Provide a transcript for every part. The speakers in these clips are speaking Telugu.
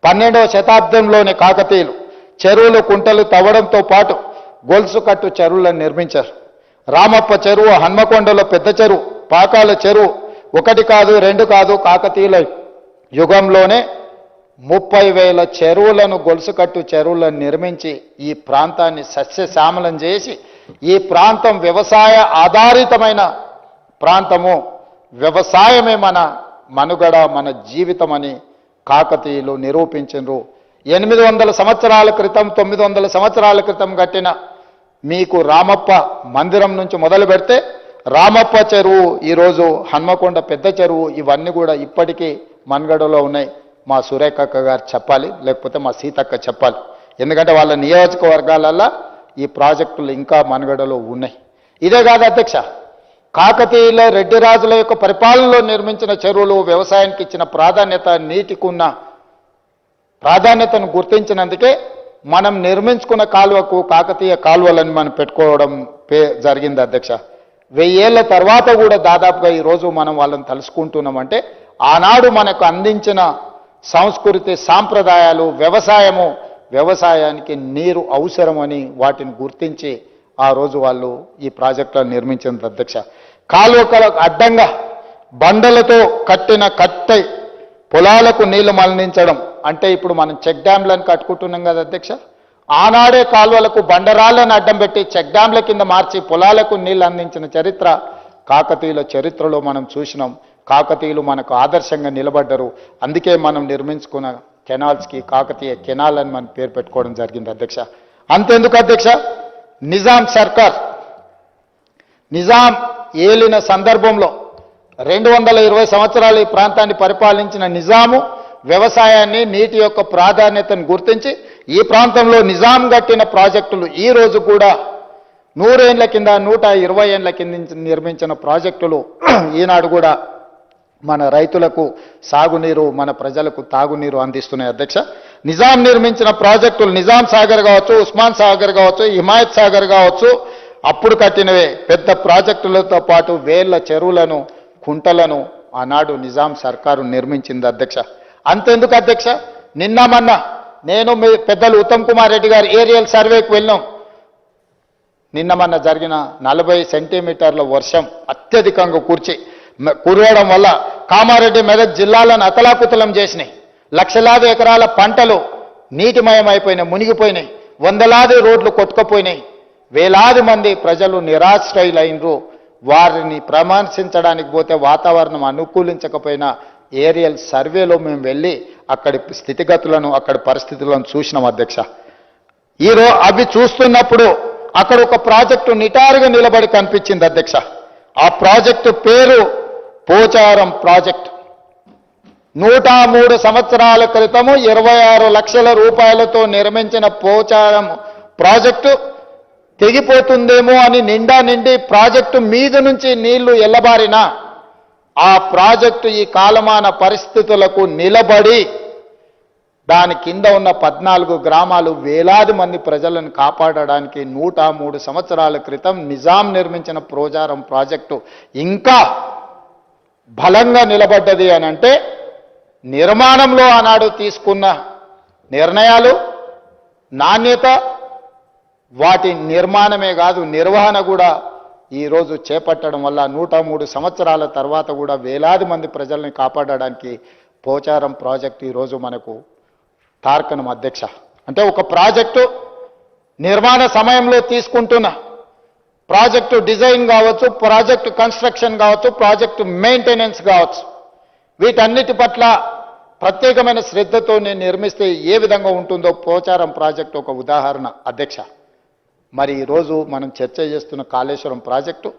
12వ శతాబ్దంలోని కాకతీయులు చెరువులు కుంటలు తవ్వడంతో పాటు గొలుసు కట్టు చెరువులను నిర్మించారు. రామప్ప చెరువు, హన్మకొండలో పెద్ద చెరువు, పాకాల చెరువు ఒకటి కాదు రెండు కాదు, కాకతీయుల యుగంలోనే 30,000 చెరువులను, గొలుసు కట్టు చెరువులను నిర్మించి ఈ ప్రాంతాన్ని సస్యశ్యామలం చేసి ఈ ప్రాంతం వ్యవసాయ ఆధారితమైన ప్రాంతము, వ్యవసాయమే మన మనుగడ, మన జీవితం అని కాకతీయులు నిరూపించారు. 800 సంవత్సరాల క్రితం, 900 సంవత్సరాల క్రితం కట్టిన మీకు రామప్ప మందిరం నుంచి మొదలు పెడితే రామప్ప చెరువు, ఈరోజు హన్మకొండ పెద్ద చెరువు, ఇవన్నీ కూడా ఇప్పటికీ మనుగడలో ఉన్నాయి. మా సురేఖక్క గారు చెప్పాలి, లేకపోతే మా సీతక్క చెప్పాలి. ఎందుకంటే వాళ్ళ నియోజకవర్గాలల్లో ఈ ప్రాజెక్టులు ఇంకా మనుగడలో ఉన్నాయి. ఇదే కాదు అధ్యక్ష, కాకతీయుల రెడ్డి రాజుల యొక్క పరిపాలనలో నిర్మించిన చెరువులు, వ్యవసాయానికి ఇచ్చిన ప్రాధాన్యత, నీటికున్న ప్రాధాన్యతను గుర్తించినందుకే మనం నిర్మించుకున్న కాలువకు కాకతీయ కాలువలను మనం పెట్టుకోవడం జరిగింది అధ్యక్ష. 1000 ఏళ్ల తర్వాత కూడా దాదాపుగా ఈరోజు మనం వాళ్ళని తలుసుకుంటున్నామంటే ఆనాడు మనకు అందించిన సంస్కృతి, సాంప్రదాయాలు, వ్యవసాయానికి నీరు అవసరమని వాటిని గుర్తించి ఆ రోజు వాళ్ళు ఈ ప్రాజెక్టులను నిర్మించింది అధ్యక్ష. కాలువలకు అడ్డంగా బండలతో కట్టిన కట్టె పొలాలకు నీళ్లు మళ్లించడం అంటే ఇప్పుడు మనం చెక్ డ్యాంలను కట్టుకుంటున్నాం కదా అధ్యక్ష. ఆనాడే కాలువలకు బండరాళ్లను అడ్డం పెట్టి చెక్ డ్యాంల కింద మార్చి పొలాలకు నీళ్లు అందించిన చరిత్ర కాకతీయుల చరిత్రలో మనం చూసినాం. కాకతీయులు మనకు ఆదర్శంగా నిలబడ్డరు. అందుకే మనం నిర్మించుకున్న కెనాల్స్కి కాకతీయ కెనాల్ అని మనం పేరు పెట్టుకోవడం జరిగింది అధ్యక్ష. అంతెందుకు అధ్యక్ష, నిజాం సర్కార్, నిజాం ఏలిన సందర్భంలో 220 సంవత్సరాలు ఈ ప్రాంతాన్ని పరిపాలించిన నిజాము వ్యవసాయాన్ని, నీటి యొక్క ప్రాధాన్యతను గుర్తించి ఈ ప్రాంతంలో నిజాం కట్టిన ప్రాజెక్టులు ఈ రోజు కూడా 100 ఏళ్ల కింద, 120 ఏళ్ల కింద నిర్మించిన ప్రాజెక్టులు ఈనాడు కూడా మన రైతులకు సాగునీరు, మన ప్రజలకు తాగునీరు అందిస్తున్నాయి అధ్యక్ష. నిజాం నిర్మించిన ప్రాజెక్టులు నిజాం సాగర్ కావచ్చు, ఉస్మాన్ సాగర్ కావచ్చు, హిమాయత్ సాగర్ కావచ్చు, అప్పుడు కట్టినవే. పెద్ద ప్రాజెక్టులతో పాటు వేళ్ల చెరువులను, కుంటలను ఆనాడు నిజాం సర్కారు నిర్మించింది అధ్యక్ష. అంతెందుకు అధ్యక్ష, నిన్న మొన్న నేను మీ పెద్దలు ఉత్తమ్ కుమార్ రెడ్డి గారు ఏరియల్ సర్వేకు వెళ్ళాం. నిన్న మొన్న జరిగిన 40 సెంటీమీటర్ల వర్షం అత్యధికంగా కురవడం వల్ల కామారెడ్డి, మెదక్ జిల్లాలను అతలాకుతలం చేసినాయి. లక్షలాది ఎకరాల పంటలు నీటిమయం అయిపోయినాయి, మునిగిపోయినాయి. వందలాది రోడ్లు కొట్టుకుపోయినాయి. వేలాది మంది ప్రజలు నిరాశ్రయులైనరు. వారిని పరామర్శించడానికి పోతే వాతావరణం అనుకూలించకపోయినా ఏరియల్ సర్వేలో మేము వెళ్ళి అక్కడి స్థితిగతులను, అక్కడి పరిస్థితులను చూసినాం అధ్యక్ష. ఈరోజు అవి చూస్తున్నప్పుడు అక్కడ ఒక ప్రాజెక్టు నిటారుగా నిలబడి కనిపించింది అధ్యక్ష. ఆ ప్రాజెక్టు పేరు పోచారం ప్రాజెక్టు. 103 సంవత్సరాల క్రితము 26 లక్షల రూపాయలతో నిర్మించిన పోచారం ప్రాజెక్టు తెగిపోతుందేమో అని నిండి ప్రాజెక్టు మీద నుంచి నీళ్లు ఎల్లబారినా ఆ ప్రాజెక్టు ఈ కాలమాన పరిస్థితులకు నిలబడి దాని కింద ఉన్న 14 గ్రామాలు, వేలాది మంది ప్రజలను కాపాడడానికి 103 సంవత్సరాల క్రితం నిజాం నిర్మించిన పోచారం ప్రాజెక్టు ఇంకా బలంగా నిలబడ్డది అని అంటే నిర్మాణంలో ఆనాడు తీసుకున్న నిర్ణయాలు, నాణ్యత, వాటి నిర్మాణమే కాదు నిర్వహణ కూడా ఈరోజు చేపట్టడం వల్ల 103 సంవత్సరాల తర్వాత కూడా వేలాది మంది ప్రజల్ని కాపాడడానికి పోచారం ప్రాజెక్టు ఈరోజు మనకు తార్కణం అధ్యక్ష. అంటే ఒక ప్రాజెక్టు నిర్మాణ సమయంలో తీసుకుంటున్న ప్రాజెక్టు డిజైన్ కావచ్చు, ప్రాజెక్టు కన్స్ట్రక్షన్ కావచ్చు, ప్రాజెక్టు మెయింటెనెన్స్ కావచ్చు, వీటన్నిటి పట్ల ప్రత్యేకమైన శ్రద్ధతో నిర్మిస్తే ఏ విధంగా ఉంటుందో పోచారం ప్రాజెక్టు ఒక ఉదాహరణ అధ్యక్ష. మరి ఈరోజు మనం చర్చ చేస్తున్న కాళేశ్వరం ప్రాజెక్టు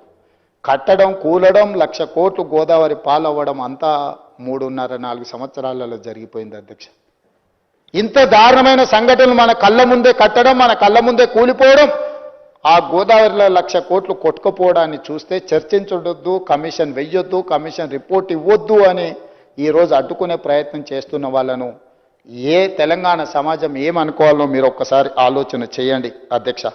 కట్టడం, కూలడం, 1,00,000 కోట్లు గోదావరి పాలవ్వడం అంతా 3.5-4 సంవత్సరాలలో జరిగిపోయింది అధ్యక్ష. ఇంత దారుణమైన సంఘటనలు మన కళ్ళ ముందే కట్టడం, మన కళ్ళ ముందే కూలిపోవడం, ఆ గోదావరిలో 1,00,000 కోట్లు కొట్టుకుపోవడాన్ని చూస్తే చర్చించొద్దు, కమిషన్ వెయ్యొద్దు, కమిషన్ రిపోర్ట్ ఇవ్వద్దు అని ఈరోజు అడ్డుకునే ప్రయత్నం చేస్తున్న వాళ్ళను తెలంగాణ సమాజం ఏమనుకోవాలో మీరు ఒక్కసారి ఆలోచన చేయండి అధ్యక్ష.